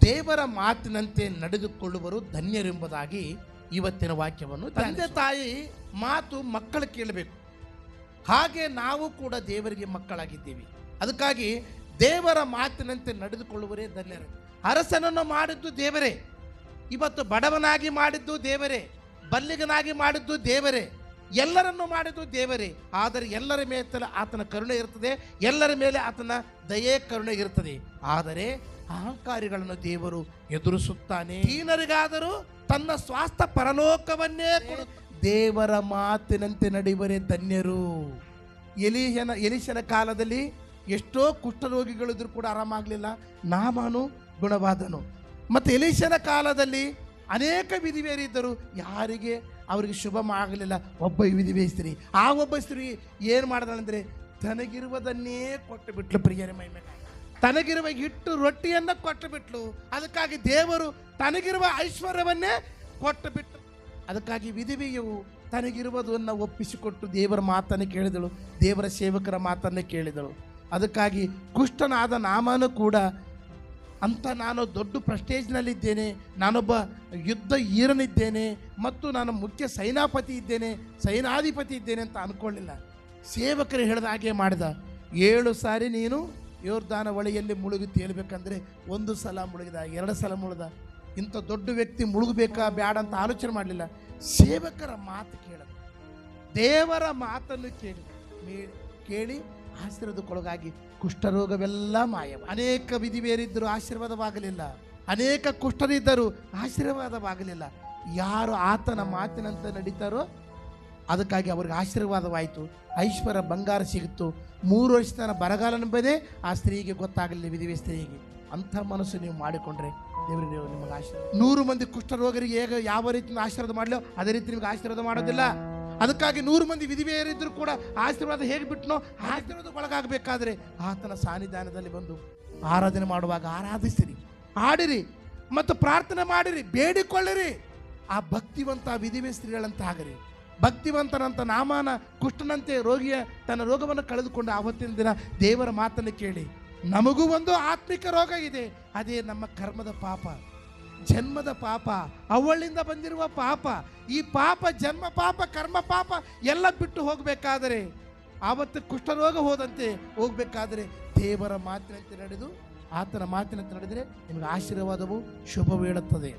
ದೇವರ ಮಾತಿನಂತೆ ನಡೆದುಕೊಳ್ಳುವರು ಧನ್ಯರೆಂಬುದಾಗಿ ಇವತ್ತಿನ ವಾಕ್ಯವನ್ನು ತಂದೆ ತಾಯಿ ಮಾತು ಮಕ್ಕಳು ಕೇಳಬೇಕು. ಹಾಗೆ ನಾವು ಕೂಡ ದೇವರಿಗೆ ಮಕ್ಕಳಾಗಿದ್ದೀವಿ. ಅದಕ್ಕಾಗಿ ದೇವರ ಮಾತಿನಂತೆ ನಡೆದುಕೊಳ್ಳುವರೇ ಧನ್ಯರು. ಅರಸನನ್ನು ಮಾಡಿದ್ದು ದೇವರೇ, ಇವತ್ತು ಬಡವನಾಗಿ ಮಾಡಿದ್ದು ದೇವರೇ, ಬಲ್ಲಿಗನಾಗಿ ಮಾಡಿದ್ದು ದೇವರೇ, ಎಲ್ಲರನ್ನು ಮಾಡಿದ್ದು ದೇವರೇ. ಆದರೆ ಎಲ್ಲರ ಮೇಲೆ ಆತನ ಕರುಣೆ ಇರ್ತದೆ, ಎಲ್ಲರ ಮೇಲೆ ಆತನ ದಯೆ ಕರುಣೆ ಇರ್ತದೆ. ಆದರೆ ಅಹಂಕಾರಿಗಳನ್ನು ದೇವರು ಎದುರಿಸುತ್ತಾನೆ. ಹೀನರಿಗಾದರೂ ತನ್ನ ಸ್ವಾಸ್ಥ್ಯ ಪರಲೋಕವನ್ನೇ ಕೊಡು. ದೇವರ ಮಾತಿನಂತೆ ನಡೆಯುವರೇ ಧನ್ಯರು. ಎಲೀಷನ ಕಾಲದಲ್ಲಿ ಎಷ್ಟೋ ಕುಷ್ಠರೋಗಿಗಳಿದ್ರು ಕೂಡ ಆರಾಮಾಗಲಿಲ್ಲ, ನಾಮಾನು ಗುಣವಾದನು. ಮತ್ತು ಎಲೀಷನ ಕಾಲದಲ್ಲಿ ಅನೇಕ ವಿಧಿವೇರಿದ್ದರು, ಯಾರಿಗೆ ಅವರಿಗೆ ಶುಭ ಆಗಲಿಲ್ಲ. ಒಬ್ಬ ವಿಧಿವೆ ಸ್ತ್ರೀ, ಆ ಒಬ್ಬ ಸ್ತ್ರೀ ಏನು ಮಾಡಿದಳಂದರೆ ತನಗಿರುವುದನ್ನೇ ಕೊಟ್ಟು ಬಿಟ್ಲು. ಪ್ರಿಯರ ಮಹಿಮೆ, ತನಗಿರುವ ಹಿಟ್ಟು ರೊಟ್ಟಿಯನ್ನು ಕೊಟ್ಟು ಬಿಟ್ಲು. ಅದಕ್ಕಾಗಿ ದೇವರು ತನಗಿರುವ ಐಶ್ವರ್ಯವನ್ನೇ ಕೊಟ್ಟು ಬಿಟ್ಟು, ಅದಕ್ಕಾಗಿ ವಿಧಿವೆಯು ತನಗಿರುವುದನ್ನು ಒಪ್ಪಿಸಿಕೊಟ್ಟು ದೇವರ ಮಾತನ್ನು ಕೇಳಿದಳು, ದೇವರ ಸೇವಕರ ಮಾತನ್ನು ಕೇಳಿದಳು. ಅದಕ್ಕಾಗಿ ಕುಷ್ಠನಾದ ನಾಮನು ಕೂಡ ಅಂತ ನಾನು ದೊಡ್ಡ ಪ್ರೆಸ್ಟೇಜ್ನಲ್ಲಿದ್ದೇನೆ, ನಾನೊಬ್ಬ ಯುದ್ಧ ಈರನಿದ್ದೇನೆ ಮತ್ತು ನಾನು ಮುಖ್ಯ ಸೈನಾಪತಿ ಇದ್ದೇನೆ, ಸೈನಾಧಿಪತಿ ಇದ್ದೇನೆ ಅಂತ ಅಂದ್ಕೊಳ್ಳಿಲ್ಲ. ಸೇವಕರು ಹೇಳಿದ ಹಾಗೆ ಮಾಡಿದ. 7 ಸಾರಿ ನೀನು ಯೋರ್ದಾನ ಹೊಳೆಯಲ್ಲಿ ಮುಳುಗಿ ತೇಲ್ಬೇಕಂದ್ರೆ 1 ಸಲ ಮುಳುಗಿದ, 2 ಸಲ ಮುಳುಗಿದ. ಇಂಥ ದೊಡ್ಡ ವ್ಯಕ್ತಿ ಮುಳುಗಬೇಕಾ ಬೇಡ ಅಂತ ಆಲೋಚನೆ ಮಾಡಲಿಲ್ಲ. ಸೇವಕರ ಮಾತು ಕೇಳಿದ, ದೇವರ ಮಾತನ್ನು ಕೇಳಿ ಆಶೀರ್ವಾದಕ್ಕೊಳಗಾಗಿ ಕುಷ್ಠರೋಗವೆಲ್ಲ ಮಾಯವ. ಅನೇಕ ವಿಧಿವೇರಿದ್ದರು, ಆಶೀರ್ವಾದವಾಗಲಿಲ್ಲ. ಅನೇಕ ಕುಷ್ಠರಿದ್ದರು, ಆಶೀರ್ವಾದವಾಗಲಿಲ್ಲ. ಯಾರು ಆತನ ಮಾತಿನಂತೆ ನಡೀತಾರೋ ಅದಕ್ಕಾಗಿ ಅವ್ರಿಗೆ ಆಶೀರ್ವಾದವಾಯಿತು, ಐಶ್ವರ್ಯ ಬಂಗಾರ ಸಿಗುತ್ತು. 3 ವರ್ಷ ತನಕ ಬರಗಾಲ ನಂಬದೇ ಆ ಸ್ತ್ರೀಗೆ ಗೊತ್ತಾಗಲಿಲ್ಲ, ವಿಧಿವೆ ಸ್ತ್ರೀಗೆ. ಅಂಥ ಮನಸ್ಸು ನೀವು ಮಾಡಿಕೊಂಡ್ರೆ ದೇವರಿಗೆ ನಿಮಗೆ ಆಶೀರ್ವಾದ. 100 ಮಂದಿ ಕುಷ್ಠರೋಗರಿಗೆ ಹೇಗೆ ಯಾವ ರೀತಿಯಿಂದ ಆಶೀರ್ವಾದ ಮಾಡಲೋ ಅದೇ ರೀತಿ ನಿಮಗೆ ಆಶೀರ್ವಾದ ಮಾಡೋದಿಲ್ಲ. ಅದಕ್ಕಾಗಿ 100 ಮಂದಿ ವಿಧಿವೆಯರಿದ್ದರೂ ಕೂಡ ಆಶೀರ್ವಾದ ಹೇಗೆ ಬಿಟ್ಟನೋ ಆಶೀರ್ವಾದಕ್ಕೆ ಒಳಗಾಗಬೇಕಾದ್ರೆ ಆತನ ಸಾನ್ನಿಧಾನದಲ್ಲಿ ಬಂದು ಆರಾಧನೆ ಮಾಡುವಾಗ ಆರಾಧಿಸಿರಿ, ಹಾಡಿರಿ ಮತ್ತು ಪ್ರಾರ್ಥನೆ ಮಾಡಿರಿ, ಬೇಡಿಕೊಳ್ಳಿರಿ. ಆ ಭಕ್ತಿವಂತ ವಿಧಿವೆ ಸ್ತ್ರೀಗಳಂತ ಆಗರಿ. ಭಕ್ತಿವಂತನಂತ ನಾಮಾನ ಕುಷ್ಠನಂತೆ ರೋಗಿಯ ತನ್ನ ರೋಗವನ್ನು ಕಳೆದುಕೊಂಡು ಆವತ್ತಿನ ದಿನ ದೇವರ ಮಾತನ್ನು ಕೇಳಿ, ನಮಗೂ ಒಂದು ಆತ್ಮಿಕ ರೋಗ ಇದೆ, ಅದೇ ನಮ್ಮ ಕರ್ಮದ ಪಾಪ, ಜನ್ಮದ ಪಾಪ, ಅವಳಿಂದ ಬಂದಿರುವ ಪಾಪ. ಈ ಪಾಪ, ಜನ್ಮ ಪಾಪ, ಕರ್ಮ ಪಾಪ ಎಲ್ಲ ಬಿಟ್ಟು ಹೋಗಬೇಕಾದರೆ, ಆವತ್ತು ಕುಷ್ಠರೋಗ ಹೋದಂತೆ ಹೋಗಬೇಕಾದರೆ ದೇವರ ಮಾತಿನಂತೆ ನಡೆದು ಆತನ ಮಾತಿನಂತೆ ನಡೆದರೆ ನಿಮಗೆ ಆಶೀರ್ವಾದವು ಶುಭ ಹೇಳುತ್ತದೆ.